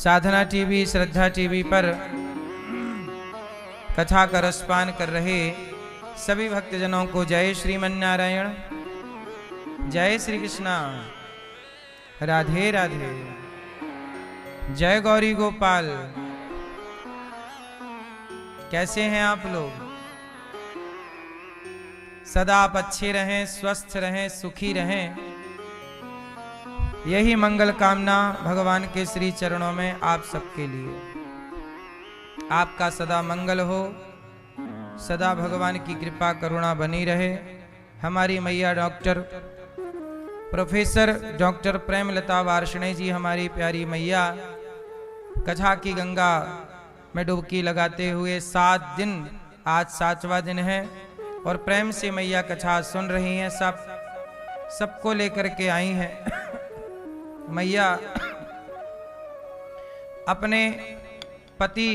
साधना TV, श्रद्धा TV पर कथा का रसपान कर रहे सभी भक्तजनों को जय श्रीमन्नारायण, जय श्री कृष्णा, राधे राधे, जय गौरी गोपाल। कैसे हैं आप लोग? सदा आप अच्छे रहें, स्वस्थ रहें, सुखी रहें, यही मंगल कामना भगवान के श्री चरणों में आप सबके लिए। आपका सदा मंगल हो, सदा भगवान की कृपा करुणा बनी रहे। हमारी मैया doctor professor doctor Premlata Varshney ji, हमारी प्यारी मैया, कथा की गंगा में डुबकी लगाते हुए 7 दिन, आज 7वां दिन है और प्रेम से मैया कथा सुन रही हैं। सबको लेकर के आई हैं। मैया अपने पति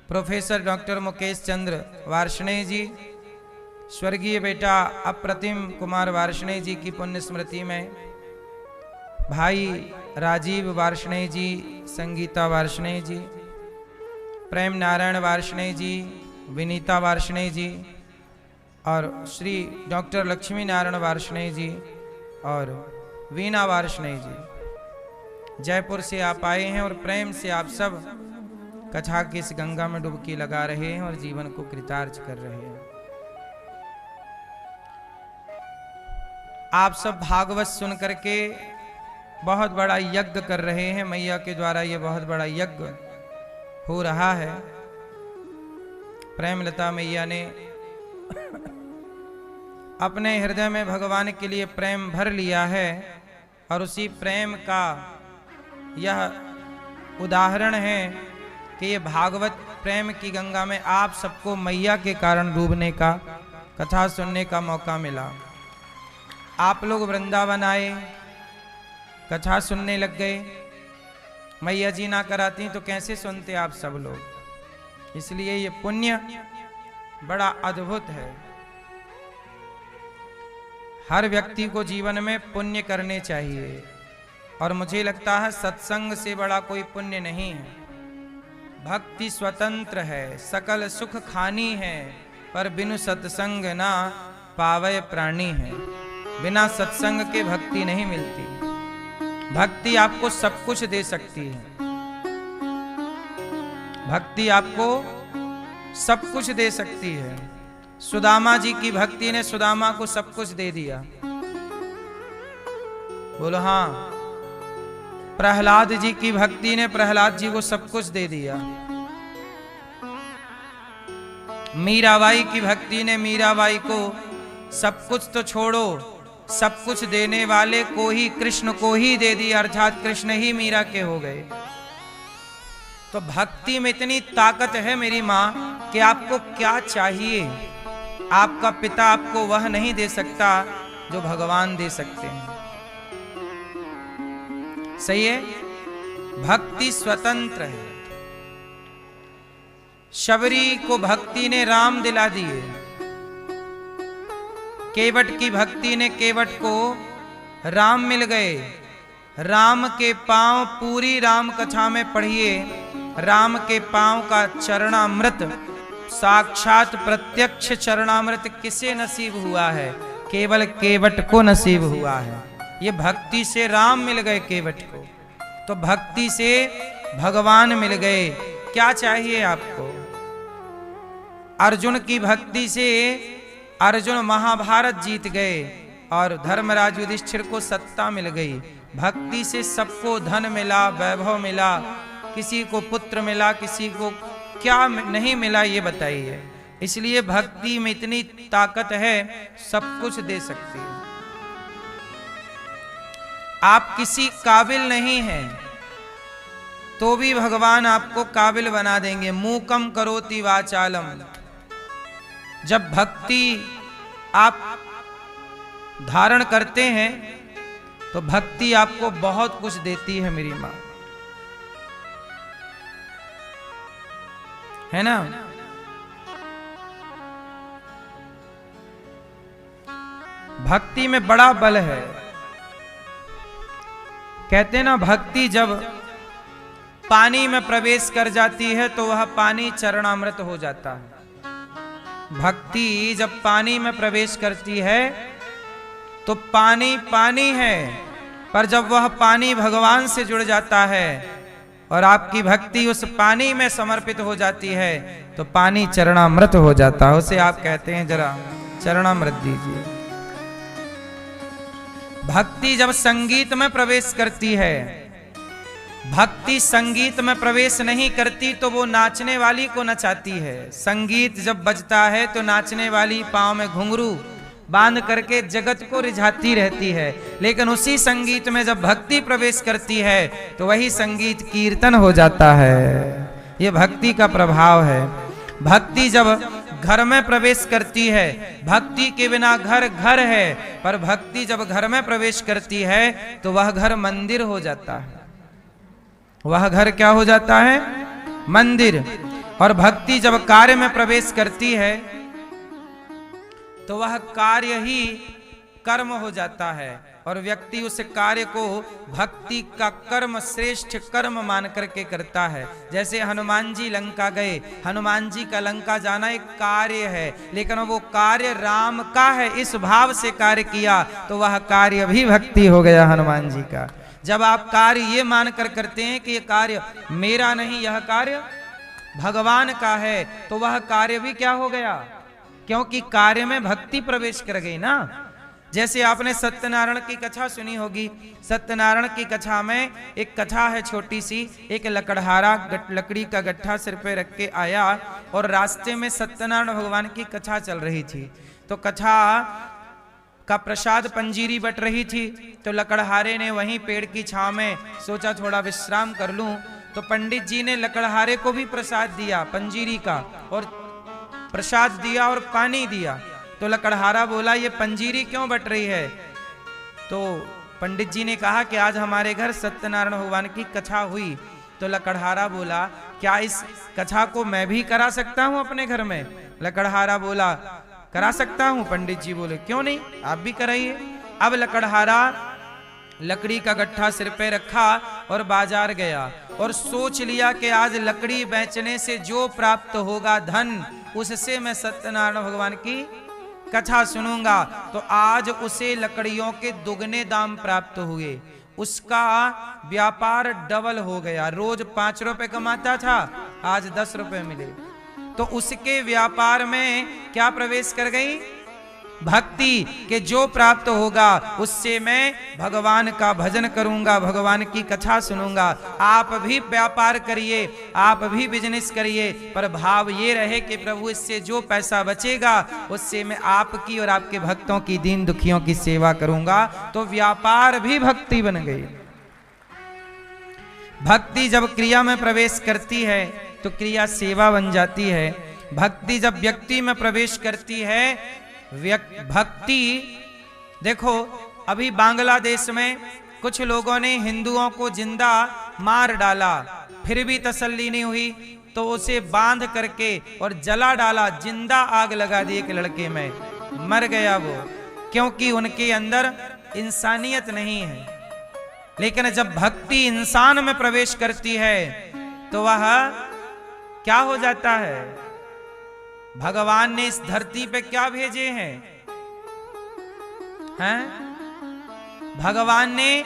प्रोफेसर डॉक्टर मुकेश चंद्र वार्ष्णेय जी, स्वर्गीय बेटा अप्रतिम कुमार वार्ष्णेय जी की पुण्य स्मृति में, भाई राजीव वार्ष्णेय जी, संगीता वार्ष्णेय जी, प्रेम नारायण वार्ष्णेय जी, विनीता वार्ष्णेय जी और श्री डॉक्टर लक्ष्मी नारायण वार्ष्णेय जी और वीणा वार्ष्णेय जी जयपुर से आप आए हैं और प्रेम से आप सब कथा की इस गंगा में डुबकी लगा रहे हैं और जीवन को कृतार्थ कर रहे हैं। आप सब भागवत सुन करके बहुत बड़ा यज्ञ कर रहे हैं। मैया के द्वारा ये बहुत बड़ा यज्ञ हो रहा है। प्रेमलता मैया ने अपने हृदय में भगवान के लिए प्रेम भर लिया है और उसी प्रेम का यह उदाहरण है कि ये भागवत प्रेम की गंगा में आप सबको मैया के कारण डूबने का, कथा सुनने का मौका मिला। आप लोग वृंदावन आए, कथा सुनने लग गए। मैया जी ना कराती तो कैसे सुनते आप सब लोग? इसलिए ये पुण्य बड़ा अद्भुत है। हर व्यक्ति को जीवन में पुण्य करने चाहिए और मुझे लगता है सत्संग से बड़ा कोई पुण्य नहीं है। भक्ति स्वतंत्र है, सकल सुख खानी है, पर बिनु सत्संग ना पावे प्राणी है। बिना सत्संग के भक्ति नहीं मिलती। भक्ति आपको सब कुछ दे सकती है। भक्ति आपको सब कुछ दे सकती है। सुदामा जी की भक्ति ने सुदामा को सब कुछ दे दिया। बोलो हाँ। प्रहलाद जी की भक्ति ने प्रहलाद जी को सब कुछ दे दिया। मीराबाई की भक्ति ने मीराबाई को सब कुछ तो छोड़ो, सब कुछ देने वाले को ही, कृष्ण को ही दे दिया, अर्थात कृष्ण ही मीरा के हो गए। तो भक्ति में इतनी ताकत है मेरी मां कि आपको क्या चाहिए, आपका पिता आपको वह नहीं दे सकता जो भगवान दे सकते हैं। सही है? भक्ति स्वतंत्र है। शबरी को भक्ति ने राम दिला दिए। केवट की भक्ति ने केवट को राम मिल गए। राम के पांव, पूरी राम कथा में पढ़िए, राम के पांव का चरणामृत, साक्षात प्रत्यक्ष चरणामृत किसे नसीब हुआ है? केवल केवट को नसीब हुआ है। ये भक्ति से राम मिल गए केवट को, तो भक्ति से भगवान मिल गए। क्या चाहिए आपको? अर्जुन की भक्ति से अर्जुन महाभारत जीत गए और धर्मराज युधिष्ठिर को सत्ता मिल गई। भक्ति से सबको धन मिला, वैभव मिला, किसी को पुत्र मिला, किसी को क्या नहीं मिला ये बताइए। इसलिए भक्ति में इतनी ताकत है, सब कुछ दे सकती है। आप किसी काबिल नहीं हैं तो भी भगवान आपको काबिल बना देंगे। मूकम करोति वाचालम। जब भक्ति आप धारण करते हैं तो भक्ति आपको बहुत कुछ देती है मेरी मां, है ना? भक्ति में बड़ा बल है। कहते ना, भक्ति जब पानी में प्रवेश कर जाती है तो वह पानी चरणामृत हो जाता है। भक्ति जब पानी में प्रवेश करती है तो पानी पानी है, पर जब वह पानी भगवान से जुड़ जाता है और आपकी भक्ति उस पानी में समर्पित हो जाती है तो पानी चरणामृत हो जाता है। उसे आप कहते हैं जरा चरणामृत दीजिए। भक्ति जब संगीत में प्रवेश करती है, भक्ति संगीत में प्रवेश नहीं करती तो वो नाचने वाली को नचाती है। संगीत जब बजता है तो नाचने वाली पांव में घुंघरू बांध करके जगत को रिझाती रहती है, लेकिन उसी संगीत में जब भक्ति प्रवेश करती है तो वही संगीत कीर्तन हो जाता है। ये भक्ति का प्रभाव है। भक्ति जब घर में प्रवेश करती है, भक्ति के बिना घर घर है, पर भक्ति जब घर में प्रवेश करती है तो वह घर मंदिर हो जाता है। वह घर क्या हो जाता है? मंदिर। और भक्ति जब कार्य में प्रवेश करती है तो वह कार्य ही कर्म हो जाता है और व्यक्ति उस कार्य को भक्ति का कर्म, श्रेष्ठ कर्म मान करके करता है। जैसे हनुमान जी लंका गए, हनुमान जी का लंका जाना एक कार्य है, लेकिन वो कार्य राम का है, इस भाव से कार्य किया तो वह कार्य भी भक्ति हो गया हनुमान जी का। जब आप कार्य ये मानकर करते हैं कि ये कार्य मेरा नहीं, यह कार्य भगवान का है, तो वह कार्य भी क्या हो गया? क्योंकि कार्य में भक्ति प्रवेश कर गई ना। जैसे आपने सत्यनारायण की कथा सुनी होगी। सत्यनारायण की कथा में एक कथा है छोटी सी। एक लकड़हारा लकड़ी का गट्ठा सिर पे रख के आया और रास्ते में सत्यनारायण भगवान की कथा चल रही थी। तो कथा का प्रसाद पंजीरी बट रही थी, तो लकड़हारे ने वहीं पेड़ की छांव में सोचा थोड़ा विश्राम कर लूं। तो पंडित जी ने लकड़हारे को भी प्रसाद दिया पंजीरी का, और प्रसाद दिया और पानी दिया। तो लकड़हारा बोला ये पंजीरी क्यों बट रही है? तो पंडित जी ने कहा कि आज हमारे घर सत्यनारायण भगवान की कथा हुई। तो लकड़हारा बोला क्या इस कथा को मैं भी करा सकता हूं अपने घर में? लकड़हारा बोला करा सकता हूं। पंडित जी बोले क्यों नहीं, आप भी कराइए। अब लकड़हारा लकड़ी का गट्ठा सिर पे रखा और बाजार गया और सोच लिया कि आज लकड़ी बेचने से जो प्राप्त होगा धन, उससे मैं सत्यनारायण भगवान की कथा सुनूंगा। तो आज उसे लकड़ियों के दुगने दाम प्राप्त हुए, उसका व्यापार डबल हो गया। रोज 5 रुपए कमाता था, आज 10 रुपए मिले। तो उसके व्यापार में क्या प्रवेश कर गई? भक्ति के जो प्राप्त होगा उससे मैं भगवान का भजन करूंगा, भगवान की कथा सुनूंगा। आप भी व्यापार करिए, आप भी बिजनेस करिए, पर भाव ये रहे कि प्रभु इससे जो पैसा बचेगा उससे मैं आपकी और आपके भक्तों की, दीन दुखियों की सेवा करूंगा। तो व्यापार भी भक्ति बन गई। भक्ति जब क्रिया में प्रवेश करती है तो क्रिया सेवा बन जाती है। भक्ति जब व्यक्ति में प्रवेश करती है, भक्ति देखो अभी बांग्लादेश में कुछ लोगों ने हिंदुओं को जिंदा मार डाला, फिर भी तसल्ली नहीं हुई तो उसे बांध करके और जला डाला। जिंदा आग लगा दी एक लड़के में, मर गया वो, क्योंकि उनके अंदर इंसानियत नहीं है। लेकिन जब भक्ति इंसान में प्रवेश करती है तो वह क्या हो जाता है? भगवान ने इस धरती पे क्या भेजे हैं? भगवान ने